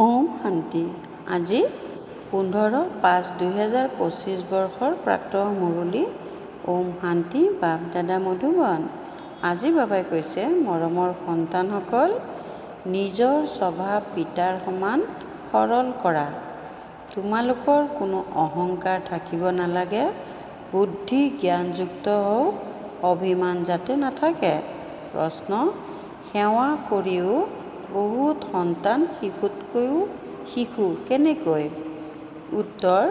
ওম শান্তি। আজি 15/5/2025 বৰ্ষৰ প্ৰাতঃ মুৰলী। ওম শান্তি। বাপ দাদা মধুবন। আজি বাবাই কৈছে, মৰমৰ সন্তানসকল, নিজৰ স্বভাৱ পিতাৰ সমান সৰল কৰা। তোমালোকৰ কোনো অহংকাৰ থাকিব নালাগে। বুদ্ধি জ্ঞানযুক্ত হওক, অভিমান যাতে নাথাকে। প্ৰশ্ন: সেৱা কৰিও বহুত সন্তান শিশুতকৈও শিশু কেনেকৈ? উত্তৰ: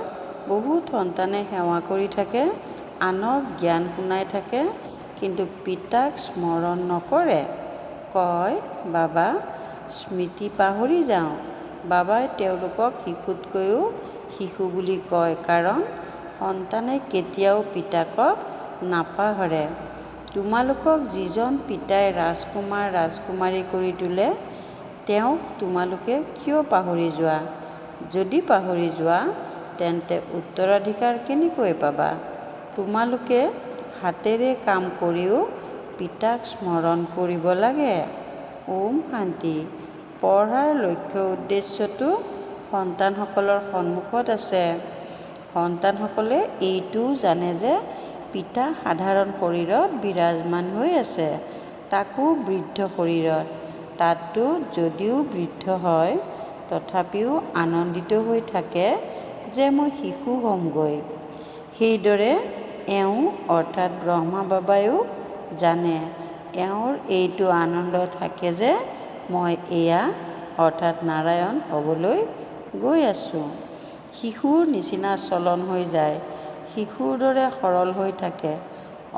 বহুত সন্তানে সেৱা কৰি থাকে, আনক জ্ঞান শুনাই থাকে, কিন্তু পিতাক স্মৰণ নকৰে। কয়, বাবা, স্মৃতি পাহৰি যাওঁ। বাবাই তেওঁলোকক শিশুতকৈও শিশু বুলি কয়, কাৰণ সন্তানে কেতিয়াও পিতাকক নাপাহৰে। তোমালোকক যিজন পিতাই ৰাজকুমাৰ ৰাজকুমাৰী কৰি তোলে, তেওঁক তোমালোকে কিয় পাহৰি যোৱা? যদি পাহৰি যোৱা, তেন্তে উত্তৰাধিকাৰ কেনেকৈ পাবা? তোমালোকে হাতেৰে কাম কৰিও পিতাক স্মৰণ কৰিব লাগে। ওম শান্তি। পঢ়াৰ লক্ষ্য উদ্দেশ্যটো সন্তানসকলৰ সন্মুখত আছে। সন্তানসকলে এইটোও জানে যে পিতা সাধাৰণ শৰীৰত বিৰাজমান হৈ আছে, তাকো বৃদ্ধ শৰীৰত। তাততো যদিও বৃদ্ধ হয়, তথাপিও আনন্দিত হৈ থাকে যে মই শিশু হ'মগৈ। সেইদৰে এওঁ অৰ্থাৎ ব্ৰহ্মা বাবাইও জানে, এওঁৰ এইটো আনন্দ থাকে যে মই এয়া অৰ্থাৎ নাৰায়ণ হ'বলৈ গৈ আছোঁ। শিশুৰ নিচিনা চলন হৈ যায়, শিশুৰ দৰে সৰল হৈ থাকে।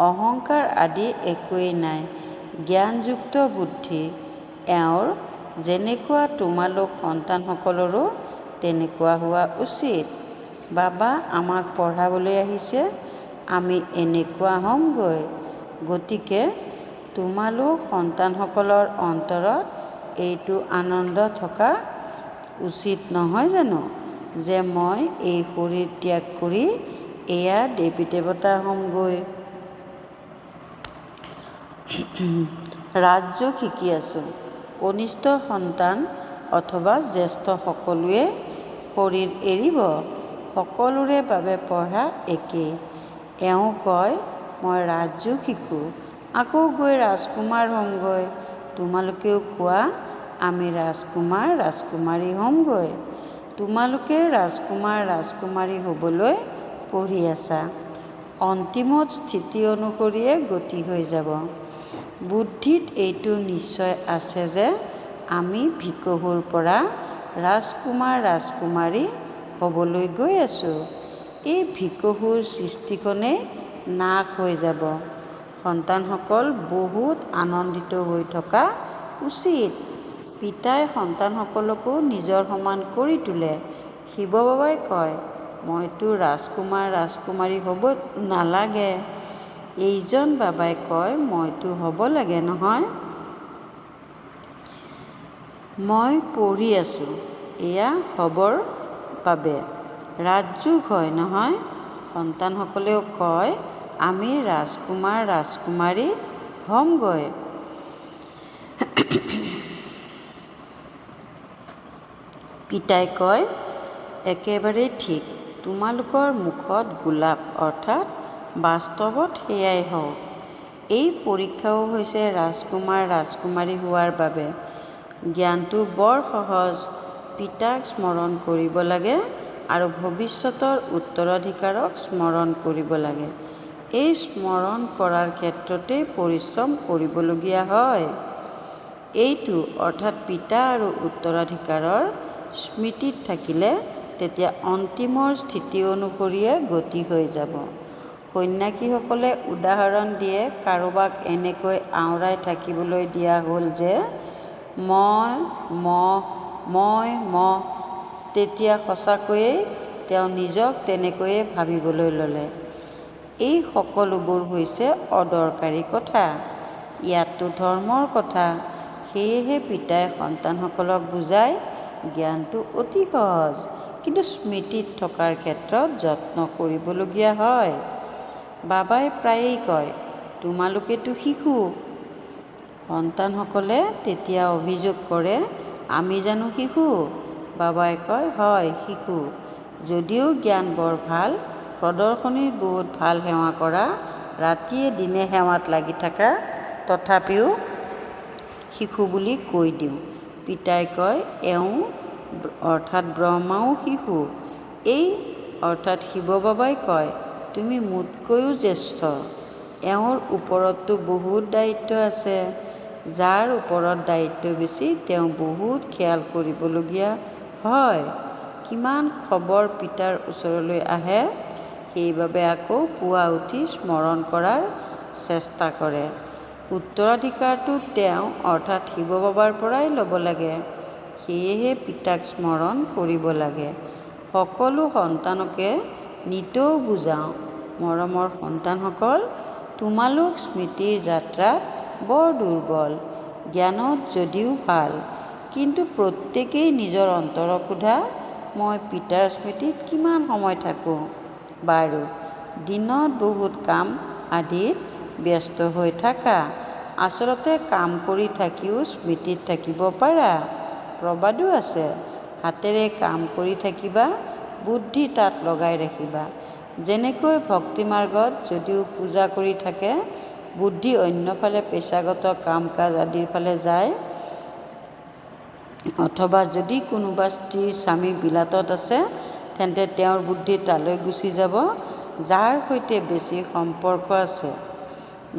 অহংকাৰ আদি একোৱেই নাই, জ্ঞানযুক্ত বুদ্ধি। এওঁৰ যেনেকুৱা তোমালোক সন্তানসকলৰো তেনেকুৱা হোৱা উচিত। বাবা আমাক পঢ়াবলৈ আহিছে, আমি এনেকুৱা হ'মগৈ। গতিকে তোমালোক সন্তানসকলৰ অন্তৰত এইটো আনন্দ থকা উচিত নহয় জানো, যে মই এই শৰীৰ ত্যাগ কৰি এয়া দেৱী দেৱতা হ'মগৈ। ৰাজযোগ শিকি আছোঁ। কনিষ্ঠ সন্তান অথবা জ্যেষ্ঠ সকলোৱে শৰীৰ এৰিব। সকলোৰে বাবে পঢ়া একেই। এওঁ কয়, মই ৰাজযোগ শিকোঁ, আকৌ গৈ ৰাজকুমাৰ হ'মগৈ। তোমালোকেও কোৱা, আমি ৰাজকুমাৰ ৰাজকুমাৰী হ'মগৈ। তোমালোকে ৰাজকুমাৰ ৰাজকুমাৰী হ'বলৈ পঢ়ি আছা। অন্তিমত স্থিতি অনুসৰিয়ে গতি হৈ যাব। বুদ্ধিত এইটো নিশ্চয় আছে যে আমি ভিকহুৰ পৰা ৰাজকুমাৰ ৰাজকুমাৰী হ'বলৈ গৈ আছোঁ। এই ভিকহুৰ সৃষ্টিখনেই নাশ হৈ যাব। সন্তানসকল বহুত আনন্দিত হৈ থকা উচিত। পিতাই সন্তানসকলকো নিজৰ সমান কৰি তোলে। শিৱ বাবাই কয়, মইতো ৰাজকুমাৰ ৰাজকুমাৰী হ'ব নালাগে। এইজন বাবাই কয়, মইতো হ'ব লাগে নহয়। মই পঢ়ি আছোঁ, এয়া হ'বৰ বাবে। ৰাজযোগ হয় নহয়। সন্তানসকলেও কয়, আমি ৰাজকুমাৰ ৰাজকুমাৰী হ'মগৈ। পিতাই কয়, একেবাৰেই ঠিক। তোমালোকৰ মুখত গোলাপ, অৰ্থাৎ বাস্তৱত সেয়াই হওক। এই পৰীক্ষাও হৈছে ৰাজকুমাৰ ৰাজকুমাৰী হোৱাৰ বাবে। জ্ঞানটো বৰ সহজ। পিতাক স্মৰণ কৰিব লাগে আৰু ভৱিষ্যতৰ উত্তৰাধিকাৰক স্মৰণ কৰিব লাগে। এই স্মৰণ কৰাৰ ক্ষেত্ৰতেই পৰিশ্ৰম কৰিবলগীয়া হয়। এইটো অৰ্থাৎ পিতা আৰু উত্তৰাধিকাৰৰ স্মৃতিত থাকিলে তেতিয়া অন্তিমৰ স্থিতি অনুসৰিয়ে গতি হৈ যাব। সন্ন্যাসীসকলে উদাহৰণ দিয়ে, কাৰোবাক এনেকৈ আওৰাই থাকিবলৈ দিয়া হ'ল যে মই তেতিয়া সঁচাকৈয়ে তেওঁ নিজক তেনেকৈয়ে ভাবিবলৈ ল'লে। এই সকলোবোৰ হৈছে অদৰকাৰী কথা। ইয়াততো ধৰ্মৰ কথা। সেয়েহে পিতাই সন্তানসকলক বুজায়, জ্ঞানটো অতি সহজ, কিন্তু স্মৃতিত থকাৰ ক্ষেত্ৰত যত্ন কৰিবলগীয়া হয়। বাবাই প্ৰায়েই কয়, তোমালোকেতো শিশু। সন্তানসকলে তেতিয়া অভিযোগ কৰে, আমি জানো শিশু? বাবাই কয়, হয় শিশু, যদিও জ্ঞান বৰ ভাল, প্ৰদৰ্শনীত বহুত ভাল সেৱা কৰা, ৰাতিয়ে দিনে সেৱাত লাগি থকা, তথাপিও শিশু বুলি কৈ দিওঁ। পিতাই কয়, এওঁ অৰ্থাৎ ব্ৰহ্মাও শিশু। এই অৰ্থাৎ শিৱ বাবাই কয়, তুমি মোতকৈও জ্যেষ্ঠ। এওঁৰ ওপৰততো বহুত দায়িত্ব আছে। যাৰ ওপৰত দায়িত্ব বেছি তেওঁ বহুত খেয়াল কৰিবলগীয়া হয়। কিমান খবৰ পিতাৰ ওচৰলৈ আহে, সেইবাবে আকৌ পুৱা উঠি স্মৰণ কৰাৰ চেষ্টা কৰে। উত্তৰাধিকাৰটো তেওঁ অৰ্থাৎ শিৱ বাবাৰ পৰাই ল'ব লাগে। সেয়েহে পিতাক স্মৰণ কৰিব লাগে। সকলো সন্তানকে নিতৌ বুজাওঁ, মৰমৰ সন্তানসকল, তোমালোক স্মৃতিৰ যাত্ৰাত বৰ দুৰ্বল, জ্ঞানত যদিও ভাল, কিন্তু প্ৰত্যেকেই নিজৰ অন্তৰক সোধা, মই পিতাৰ স্মৃতিত কিমান সময় থাকোঁ? বাৰু, দিনত বহুত কাম আদিত ব্যস্ত হৈ থাকা। আচলতে কাম কৰি থাকিও স্মৃতিত থাকিব পাৰা। প্ৰবাদো আছে, হাতেৰে কাম কৰি থাকিবা, বুদ্ধি তাত লগাই ৰাখিবা। যেনেকৈ ভক্তিমাৰ্গত যদিও পূজা কৰি থাকে, বুদ্ধি অন্যফালে পেচাগত কাম কাজ আদিৰ ফালে যায়, অথবা যদি কোনোবা স্ত্ৰীৰ স্বামী বিলাতত আছে, তেন্তে তেওঁৰ বুদ্ধি তালৈ গুচি যাব, যাৰ সৈতে বেছি সম্পৰ্ক আছে।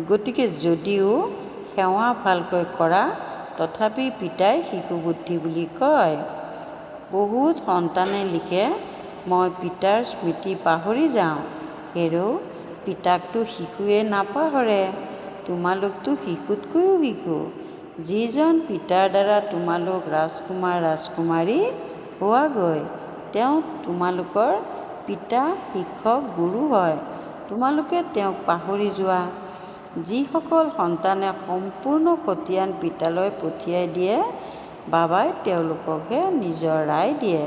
গতিকে যদিও সেৱা ভালকৈ কৰা, তথাপি পিতাই শিশু বুদ্ধি বুলি কয়। বহুত সন্তানে লিখে, মই পিতাৰ স্মৃতি পাহৰি যাওঁ। হেৰৌ, পিতাকতো শিশুৱে নাপাহৰে। তোমালোকতো শিশুতকৈও শিশু। যিজন পিতাৰ দ্বাৰা তোমালোক ৰাজকুমাৰ ৰাজকুমাৰী হোৱাগৈ, তেওঁ তোমালোকৰ পিতা, শিক্ষক, গুৰু হয়। তোমালোকে তেওঁক পাহৰি যোৱা। যিসকল সন্তানে সম্পূৰ্ণ খতিয়ান পিতালৈ পঠিয়াই দিয়ে, বাবাই তেওঁলোককহে নিজৰ ৰায় দিয়ে।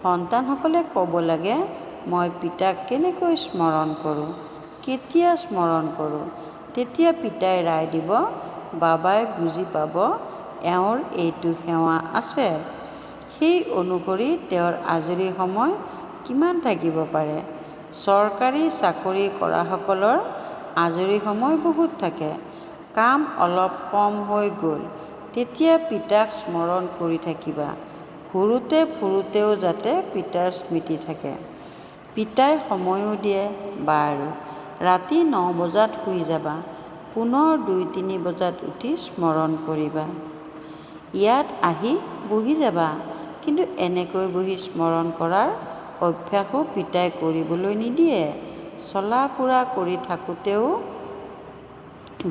সন্তানসকলে ক'ব লাগে, মই পিতাক কেনেকৈ স্মৰণ কৰোঁ, কেতিয়া স্মৰণ কৰোঁ। তেতিয়া পিতাই ৰায় দিব, বাবাই বুজি পাব এওঁৰ এইটো সেৱা আছে। সেই অনুসৰি তেওঁৰ আজৰি সময় কিমান থাকিব পাৰে। চৰকাৰী চাকৰি কৰাসকলৰ আজৰি সময় বহুত থাকে। কাম অলপ কম হৈ গ'ল, তেতিয়া পিতাক স্মৰণ কৰি থাকিবা। ঘূৰোতে ফুৰোতেও যাতে পিতাৰ স্মৃতি থাকে। পিতাই সময়ো দিয়ে। বাৰু, ৰাতি 9 বজাত শুই যাবা, পুনৰ 2-3 বজাত উঠি স্মৰণ কৰিবা। ইয়াত আহি বহি যাবা। কিন্তু এনেকৈ বহি স্মৰণ কৰাৰ অভ্যাসো পিতাই কৰিবলৈ নিদিয়ে। চলা ফুৰা কৰি থাকোঁতেও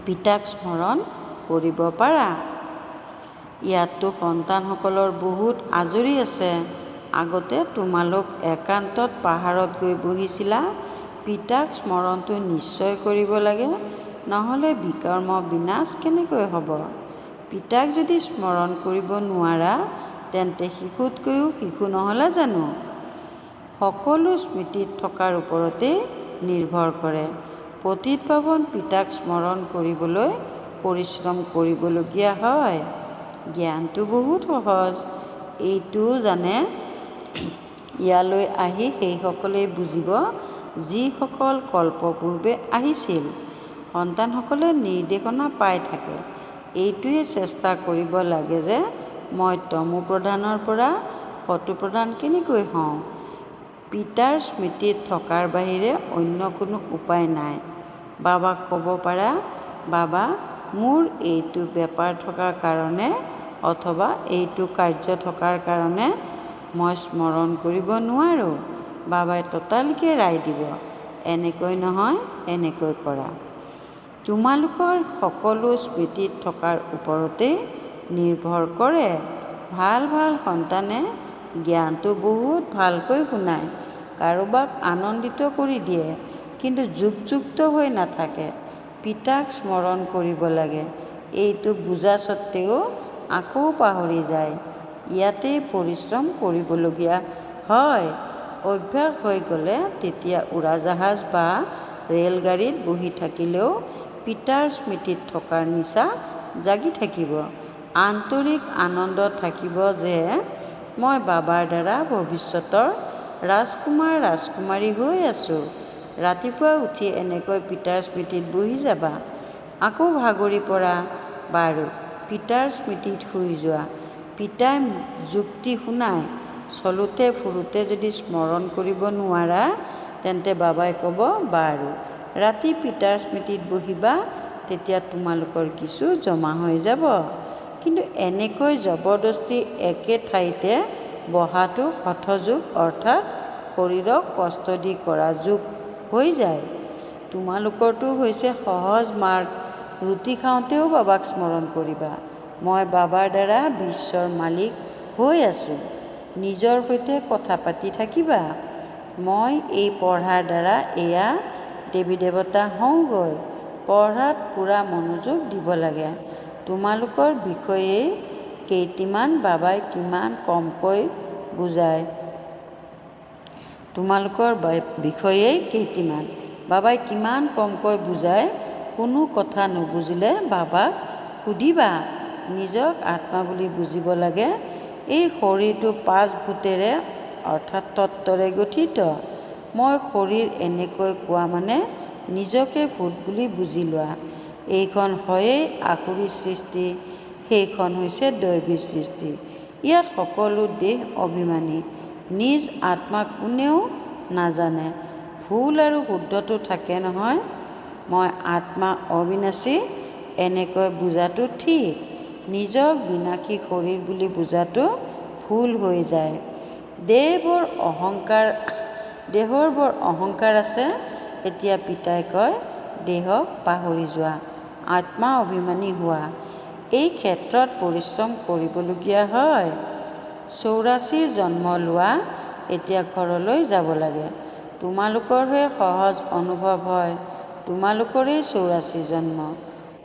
পিতাক স্মৰণ কৰিব পাৰা। ইয়াততো সন্তানসকলৰ বহুত আজৰি আছে। আগতে তোমালোক একান্তত পাহাৰত গৈ বহিছিলা। পিতাক স্মৰণটো নিশ্চয় কৰিব লাগে, নহ'লে বিকৰ্ম বিনাশ কেনেকৈ হ'ব? পিতাক যদি স্মৰণ কৰিব নোৱাৰা, তেন্তে শিশুতকৈও শিশু নহ'লা জানো? সকলো স্মৃতিত থকাৰ ওপৰতেই নিৰ্ভৰ কৰে। পতিত পাৱন পিতাক স্মৰণ কৰিবলৈ পৰিশ্ৰম কৰিবলগীয়া হয়। জ্ঞানটো বহুত সহজ, এইটোও জানে। ইয়ালৈ আহি সেইসকলেই বুজিব, যিসকল কল্পপূৰ্বে আহিছিল। সন্তানসকলে নিৰ্দেশনা পাই থাকে। এইটোৱে চেষ্টা কৰিব লাগে যে মই তমোপ্ৰধানৰ পৰা সতোপ্ৰধান কেনেকৈ হওঁ। পিতাৰ স্মৃতিত থকাৰ বাহিৰে অন্য কোনো উপায় নাই। বাবাক ক'ব পাৰা, বাবা, মোৰ এইটো বেপাৰ থকাৰ কাৰণে অথবা এইটো কাৰ্য থকাৰ কাৰণে মই স্মৰণ কৰিব নোৱাৰোঁ। বাবাই ততালিকে ৰায় দিব, এনেকৈ নহয়, এনেকৈ কৰা। তোমালোকৰ সকলো স্মৃতিত থকাৰ ওপৰতেই নিৰ্ভৰ কৰে। ভাল ভাল সন্তানে জ্ঞানটো বহুত ভালকৈ শুনায়, কাৰোবাক আনন্দিত কৰি দিয়ে, কিন্তু যুগযুক্ত হৈ নাথাকে। পিতাক স্মৰণ কৰিব লাগে, এইটো বুজা স্বত্তেও আকৌ পাহৰি যায়। ইয়াতেই পৰিশ্ৰম কৰিবলগীয়া হয়। অভ্যাস হৈ গ'লে তেতিয়া উৰাজাহাজ বা ৰেলগাড়ীত বহি থাকিলেও পিতাৰ স্মৃতিত থকাৰ নিচা জাগি থাকিব। আন্তৰিক আনন্দ থাকিব যে মই বাবাৰ দ্বাৰা ভৱিষ্যতৰ ৰাজকুমাৰ ৰাজকুমাৰী হৈ আছোঁ। ৰাতিপুৱা উঠি এনেকৈ পিতাৰ স্মৃতিত বহি যাবা। আকৌ ভাগৰি পৰা। বাৰু, পিতাৰ স্মৃতিত শুই যোৱা। পিতাই যুক্তি শুনায়। চলোতে ফুৰোতে যদি স্মৰণ কৰিব নোৱাৰা, তেন্তে বাবাই ক'ব, বাৰু ৰাতি পিতাৰ স্মৃতিত বহিবা, তেতিয়া তোমালোকৰ কিছু জমা হৈ যাব। কিন্তু এনেকৈ জবৰদস্তি একে ঠাইতে বহাটো হঠযোগ, অৰ্থাৎ শৰীৰক কষ্ট দি কৰা যোগ হৈ যায়। তোমালোকৰটো হৈছে সহজ মাৰ্গ। ৰুটি খাওঁতেও বাবাক স্মৰণ কৰিবা। মই বাবাৰ দ্বাৰা বিশ্বৰ মালিক হৈ আছোঁ। নিজৰ সৈতে কথা পাতি থাকিবা। মই এই পঢ়াৰ দ্বাৰা এয়া দেৱী দেৱতা হওঁগৈ। পঢ়াত পূৰা মনোযোগ দিব লাগে। তোমালোকৰ বিষয়েই কেইটিমান বাবাই কিমান কমকৈ বুজায়। তোমালোকৰ বিষয়েই কেইটিমান বাবাই কিমান কমকৈ বুজায়। কোনো কথা নুবুজিলে বাবাক সুধিবা। নিজক আত্মা বুলি বুজিব লাগে। এই শৰীৰটো 5 ভূতেৰে অৰ্থাৎ তত্ত্বৰে গঠিত। মই শৰীৰ এনেকৈ কোৱা মানে নিজকে ভূত বুলি বুজি লোৱা। এইখন হয়েই আসুৰী সৃষ্টি, সেইখন হৈছে দৈৱী সৃষ্টি। ইয়াত সকলো দেহ অভিমানী। নিজ আত্মা কোনেও নাজানে। ভুল আৰু শুদ্ধটো থাকে নহয়। মই আত্মা অবিনাশী এনেকৈ বুজাটো ঠিক। নিজক বিনাশী শৰীৰ বুলি বুজাটো ভুল হৈ যায়। দেহৰ বৰ অহংকাৰ আছে। এতিয়া পিতাই কয়, দেহক পাহৰি যোৱা, আত্মা অভিমানী হোৱা। এই ক্ষেত্ৰত পৰিশ্ৰম কৰিবলগীয়া হয়। 84 জন্ম লোৱা, এতিয়া ঘৰলৈ যাব লাগে। তোমালোকৰহে সহজ অনুভৱ হয়। তোমালোকৰেই 84 জন্ম।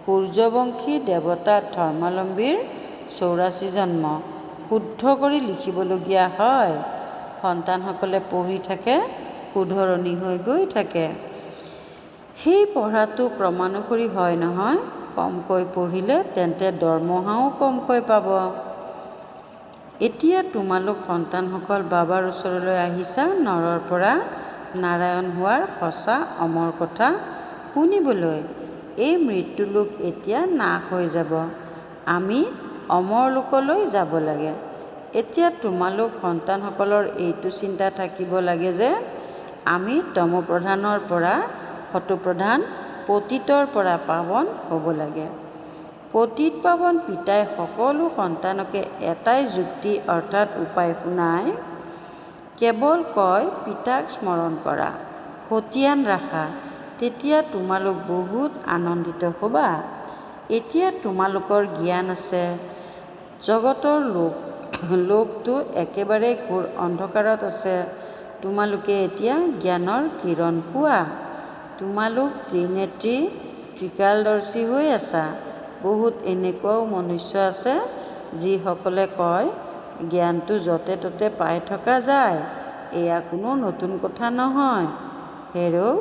সূৰ্যবংশী দেৱতা ধৰ্মাৱলম্বীৰ 84 জন্ম। শুদ্ধ কৰি লিখিবলগীয়া হয়। সন্তানসকলে পঢ়ি থাকে, শুধৰণি হৈ গৈ থাকে। সেই পঢ়াটো ক্ৰমানুসৰি হয় নহয়। কমকৈ পঢ়িলে তেন্তে দৰমহাও কমকৈ পাব। এতিয়া তোমালোক সন্তানসকল বাবাৰ ওচৰলৈ আহিছা নৰৰ পৰা নাৰায়ণ হোৱাৰ সঁচা অমৰ কথা শুনিবলৈ। এই মৃত্যুলোক এতিয়া নাশ হৈ যাব। আমি অমৰ লোকলৈ যাব লাগে। এতিয়া তোমালোক সন্তানসকলৰ এইটো চিন্তা থাকিব লাগে যে আমি তমোপ্ৰধানৰ পৰা সতোপ্ৰধান, পতিতৰ পৰা পাৱন হ'ব লাগে। পতিত পাৱন পিতাই সকলো সন্তানকে এটাই যুক্তি অৰ্থাৎ উপায় শুনায়। কেৱল কয়, পিতাক স্মৰণ কৰা, খতিয়ান ৰাখা, তেতিয়া তোমালোক বহুত আনন্দিত হ'বা। এতিয়া তোমালোকৰ জ্ঞান আছে। জগতৰ লোকটো একেবাৰে ঘোৰ অন্ধকাৰত আছে। তোমালোকে এতিয়া জ্ঞানৰ কিৰণ পোৱা। তোমালোক ত্ৰিনেত্ৰী, ত্ৰিকালদৰ্শী হৈ আছা। বহুত এনেকুৱাও মনুষ্য আছে যিসকলে কয়, জ্ঞানটো য'তে ত'তে পাই থকা যায়। এয়া কোনো নতুন কথা নহয়। হেৰৌ,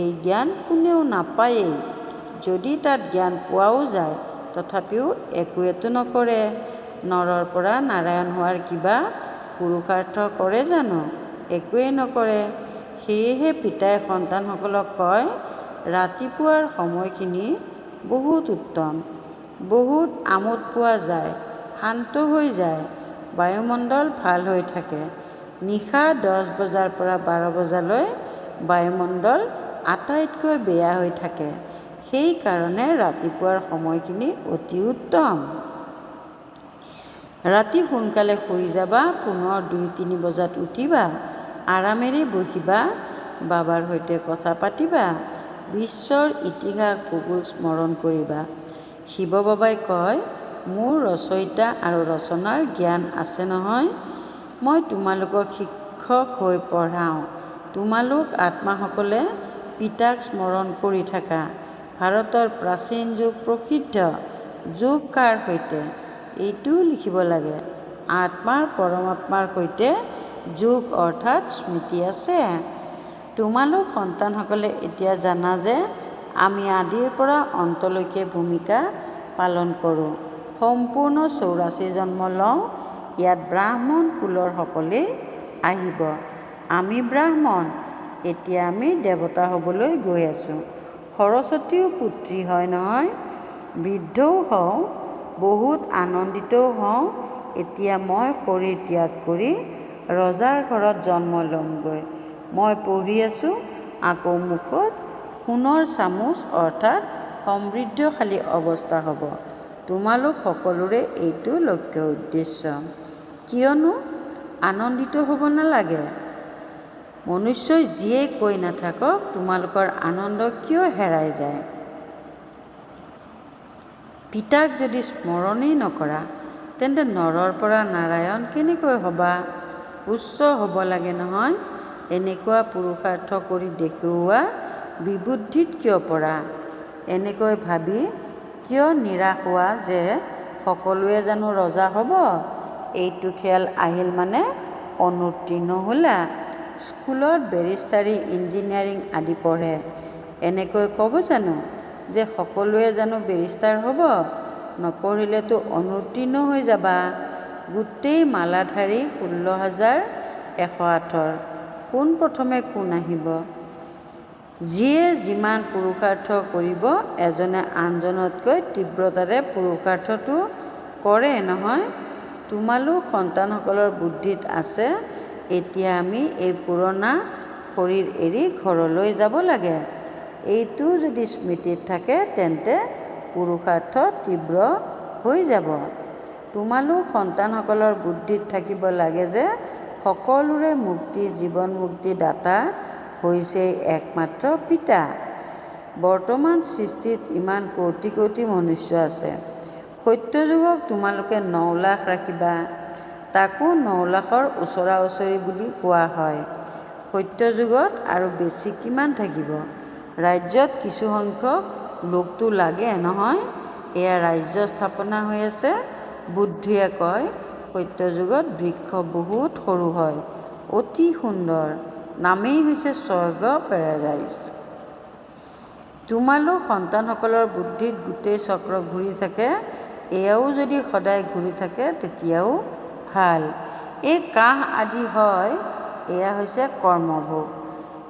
এই জ্ঞান কোনেও নাপায়েই। যদি তাত জ্ঞান পোৱাও যায়, তথাপিও একোৱেতো নকৰে। নৰৰ পৰা নাৰায়ণ হোৱাৰ কিবা পুৰুষাৰ্থ কৰে জানো? একোৱেই নকৰে। সেয়েহে পিতাই সন্তানসকলক কয়, ৰাতিপুৱাৰ সময়খিনি বহুত উত্তম। বহুত আমোদ পোৱা যায়, শান্ত হৈ যায়, বায়ুমণ্ডল ভাল হৈ থাকে। নিশা 10 বজাৰ পৰা 12 বজালৈ বায়ুমণ্ডল আটাইতকৈ বেয়া হৈ থাকে। সেইকাৰণে ৰাতিপুৱাৰ সময়খিনি অতি উত্তম। ৰাতি সোনকালে শুই যাবা, পুনৰ 2-3 বজাত উঠিবা, আৰামেৰে বহিবা, বাবাৰ সৈতে কথা পাতিবা, বিশ্বৰ ইতিহাস ভূগোল স্মৰণ কৰিবা। শিৱ বাবাই কয়, মোৰ ৰচয়িতা আৰু ৰচনাৰ জ্ঞান আছে নহয়। মই তোমালোকক শিক্ষক হৈ পঢ়াওঁ। তোমালোক আত্মাসকলে পিতাক স্মৰণ কৰি থাকা। ভাৰতৰ প্ৰাচীন যুগ প্ৰসিদ্ধ। যোগ কাৰ সৈতে? এইটোও লিখিব লাগে। আত্মাৰ পৰমাত্মাৰ সৈতে যোগ অৰ্থাৎ স্মৃতি আছে। তোমালোক সন্তানসকলে এতিয়া জানা যে আমি আদিৰ পৰা অন্তলৈকে ভূমিকা পালন কৰোঁ। সম্পূৰ্ণ 84 জন্ম লওঁ। ইয়াত ব্ৰাহ্মণ কুলৰ সকলেই আহিব। আমি ব্ৰাহ্মণ, এতিয়া আমি দেৱতা হ'বলৈ গৈ আছোঁ। সৰস্বতীও পুত্ৰী হয় নহয়। বৃদ্ধও হওঁ, বহুত আনন্দিতও হওঁ। এতিয়া মই শৰীৰ ত্যাগ কৰি ৰজাৰ ঘৰত জন্ম ল'মগৈ। মই পঢ়ি আছোঁ, আকৌ মুখত সোণৰ চামুচ অৰ্থাৎ সমৃদ্ধশালী অৱস্থা হ'ব। তোমালোক সকলোৰে এইটো লক্ষ্য উদ্দেশ্য। কিয়নো আনন্দিত হ'ব নালাগে? মনুষ্যই যিয়েই কৈ নাথাকক, তোমালোকৰ আনন্দ কিয় হেৰাই যায়? পিতাক যদি স্মৰণেই নকৰা, তেন্তে নৰৰ পৰা নাৰায়ণ কেনেকৈ হ'বা? উচ্চ হ'ব লাগে নহয়। এনেকুৱা পুৰুষাৰ্থ কৰি দেখুওৱা বিবুদ্ধিত কিয় পৰা? এনেকৈ ভাবি কিয় নিৰাশ হোৱা যে সকলোৱে জানো ৰজা হ'ব? এইটো খেয়াল আহিল মানে অনুত্তীৰ্ণ হ'লা। স্কুলত বেৰিষ্টাৰী, ইঞ্জিনিয়াৰিং আদি পঢ়ে। এনেকৈ ক'ব জানো যে সকলোৱে জানো বেৰিষ্টাৰ হ'ব? নপঢ়িলেতো অনুত্তীৰ্ণ হৈ যাবা। গোটেই মালাধাৰী 16,108। কোন প্ৰথমে কোন আহিব? যিয়ে যিমান পুৰুষাৰ্থ কৰিব, এজনে আনজনতকৈ তীব্ৰতাৰে পুৰুষাৰ্থটো কৰে নহয়। তোমালোক সন্তানসকলৰ বুদ্ধিত আছে, এতিয়া আমি এই পুৰণা শৰীৰ এৰি ঘৰলৈ যাব লাগে। এইটো যদি স্মৃতিত থাকে, তেন্তে পুৰুষাৰ্থ তীব্ৰ হৈ যাব। তোমালোক সন্তানসকলৰ বুদ্ধিত থাকিব লাগে যে সকলোৰে মুক্তি, জীৱন মুক্তি দাতা হৈছে একমাত্ৰ পিতা। বৰ্তমান সৃষ্টিত ইমান কোটি কোটি মনুষ্য আছে। সত্যযুগক তোমালোকে 9 লাখ ৰাখিবা, তাকো 9 লাখৰ ওচৰা ওচৰি বুলি কোৱা হয়। সত্যযুগত আৰু বেছি কিমান থাকিব? ৰাজ্যত কিছুসংখ্যক লোকটো লাগে নহয়। এয়া ৰাজ্য স্থাপনা হৈ আছে। বুদ্ধিয়ে কয়, সত্যযুগত বৃক্ষ বহুত সৰু হয়, অতি সুন্দৰ, নামেই হৈছে স্বৰ্গ, পেৰাডাইজ। তোমালোক সন্তানসকলৰ বুদ্ধিত গোটেই চক্ৰ ঘূৰি থাকে। এয়াও যদি সদায় ঘূৰি থাকে তেতিয়াও ভাল। এই কাহ আদি হয়, এয়া হৈছে কৰ্মভোগ।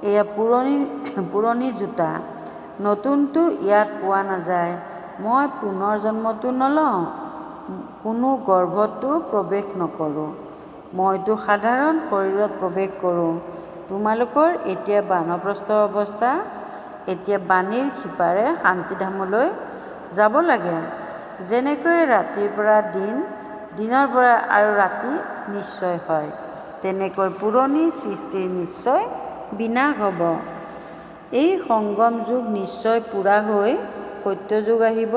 এয়া পুৰণি জোতা, নতুনটো ইয়াত পোৱা নাযায়। মই পুনৰ জন্মটো নলওঁ, কোনো গৰ্ভতো প্ৰৱেশ নকৰোঁ। মইতো সাধাৰণ শৰীৰত প্ৰৱেশ কৰোঁ। তোমালোকৰ এতিয়া বানপ্ৰস্থ অৱস্থা। এতিয়া বাণীৰ সিপাৰে শান্তিধামলৈ যাব লাগে। যেনেকৈ ৰাতিৰ পৰা দিন, দিনৰ পৰা আৰু ৰাতি নিশ্চয় হয়, তেনেকৈ পুৰণি সৃষ্টিৰ নিশ্চয় বিনাশ হ'ব। এই সংগম যুগ নিশ্চয় পূৰা হৈ সত্যযুগ আহিব।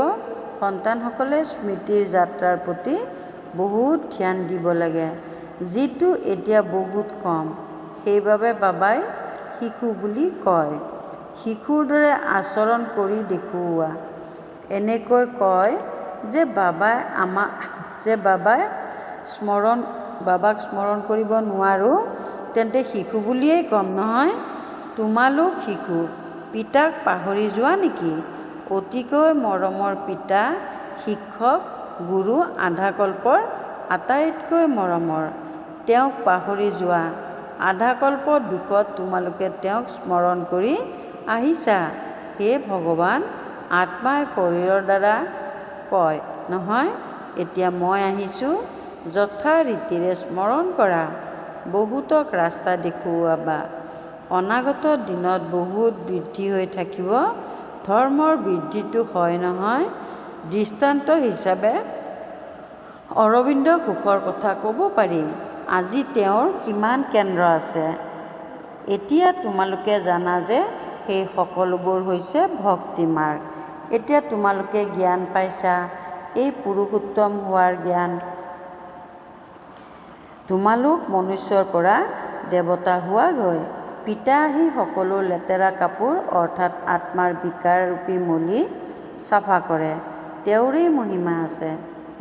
সন্তানসকলে স্মৃতিৰ যাত্ৰাৰ প্ৰতি বহুত ধ্যান দিব লাগে, যিটো এতিয়া বহুত কম। সেইবাবে বাবাই শিশু বুলি কয়। শিশুৰ দৰে আচৰণ কৰি দেখুওৱা। এনেকৈ কয় যে বাবাক স্মৰণ কৰিব নোৱাৰোঁ, তেন্তে শিশু বুলিয়েই ক'ম নহয়। তোমালোক শিশু, পিতাক পাহৰি যোৱা নেকি? অতিকৈ মৰমৰ পিতা, শিক্ষক, গুৰু আধাকল্পৰ আটাইতকৈ মৰমৰ। তেওঁক পাহৰি যোৱা। আধাকল্প দুখত তোমালোকে তেওঁক স্মৰণ কৰি আহিছা। হে ভগৱান, আত্মাই শৰীৰৰ দ্বাৰা কয় নহয়, এতিয়া মই আহিছোঁ, যথা ৰীতিৰে স্মৰণ কৰা। বহুতক ৰাস্তা দেখুৱাবা। অনাগত দিনত বহুত বৃদ্ধি হৈ থাকিব। ধৰ্মৰ বৃদ্ধিটো হয় নহয়। দৃষ্টান্ত হিচাপে অৰবিন্দ ঘোষৰ কথা ক'ব পাৰি। আজি তেওঁৰ কিমান কেন্দ্ৰ আছে। এতিয়া তোমালোকে জানা যে সেই সকলোবোৰ হৈছে ভক্তি মাৰ্গ। এতিয়া তোমালোকে জ্ঞান পাইছা, এই পুৰুষোত্তম হোৱাৰ জ্ঞান। তোমালোক মনুষ্যৰ পৰা দেৱতা হোৱাগৈ। পিতা আহি সকলো লেতেৰা কাপোৰ অৰ্থাৎ আত্মাৰ বিকাৰৰূপী মলি চাফা কৰে। তেওঁৰেই মহিমা আছে।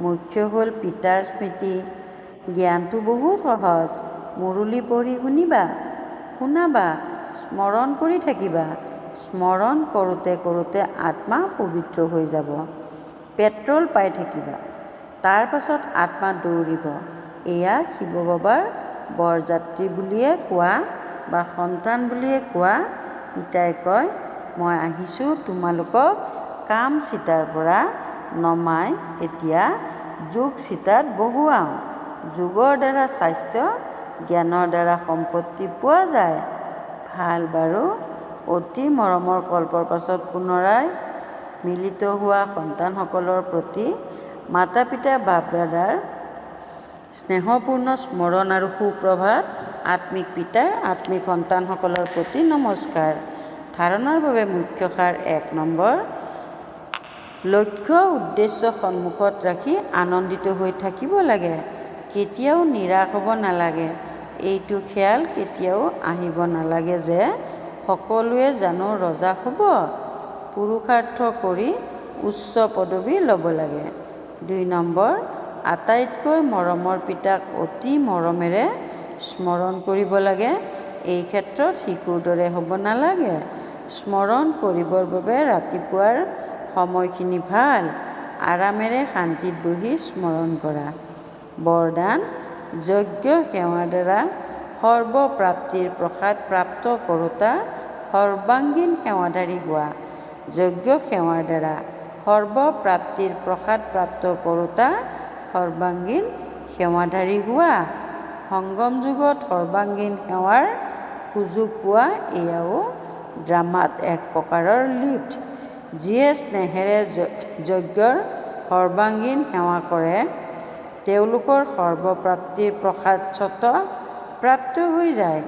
মুখ্য হ'ল পিতাৰ স্মৃতি। জ্ঞানটো বহুত সহজ। মুৰুলি পঢ়ি শুনাবা, স্মৰণ কৰি থাকিবা। স্মৰণ কৰোঁতে কৰোঁতে আত্মা পবিত্ৰ হৈ যাব। পেট্ৰল পাই থাকিবা, তাৰ পাছত আত্মা দৌৰিব। এয়া শিৱ বাবাৰ বৰযাত্ৰী বুলিয়ে কোৱা বা সন্তান বুলিয়ে কোৱা। পিতাই কয়, মই আহিছোঁ তোমালোকক কাম চিতাৰ পৰা নমাই এতিয়া যোগ চিতাত বহুৱাওঁ। যোগৰ দ্বাৰা স্বাস্থ্য, জ্ঞানৰ দ্বাৰা সম্পত্তি পোৱা যায়। ভাল বাৰু। অতি মৰমৰ কল্পৰ পাছত পুনৰাই মিলিত হোৱা সন্তানসকলৰ প্ৰতি মাতা পিতা বাপ দাদাৰ স্নেহপূৰ্ণ স্মৰণ আৰু সুপ্ৰভাত। আত্মিক পিতাৰ আত্মিক সন্তানসকলৰ প্ৰতি নমস্কাৰ। ধাৰণাৰ বাবে মুখ্য সাৰ 1 নম্বৰ, লক্ষ্য উদ্দেশ্য সন্মুখত ৰাখি আনন্দিত হৈ থাকিব লাগে। কেতিয়াও নিৰাশ হ'ব নালাগে। এইটো খেয়াল কেতিয়াও আহিব নালাগে যে সকলোৱে জানো ৰজা হ'ব। পুৰুষাৰ্থ কৰি উচ্চ পদবী ল'ব লাগে। 2 নম্বৰ, আটাইতকৈ মৰমৰ পিতাক অতি মৰমেৰে স্মৰণ কৰিব লাগে। এই ক্ষেত্ৰত শিশুৰ দৰে হ'ব নালাগে। স্মৰণ কৰিবৰ বাবে ৰাতিপুৱাৰ সময়খিনি ভাল। আৰামেৰে শান্তিত বহি স্মৰণ কৰা। বৰদান, যজ্ঞ সেৱাৰ দ্বাৰা সৰ্বপ্ৰাপ্তিৰ প্ৰসাদ প্ৰাপ্ত কৰোঁতা সৰ্বাংগীন সেৱাধাৰী হোৱা। যজ্ঞ সেৱাৰ দ্বাৰা সৰ্বপ্ৰাপ্তিৰ প্ৰসাদ প্ৰাপ্ত কৰোঁতা সৰ্বাংগীন সেৱাধাৰী হোৱা। সংগম যুগত সৰ্বাংগীন সেৱাৰ সুযোগ পোৱা এয়াও ড্ৰামাত এক প্ৰকাৰৰ লিফ্ট। যিয়ে স্নেহেৰে যজ্ঞৰ সৰ্বাংগীন সেৱা কৰে তেওঁলোকৰ সৰ্বপ্ৰাপ্তিৰ প্ৰসাদ স্বতঃ প্ৰাপ্ত হৈ যায়।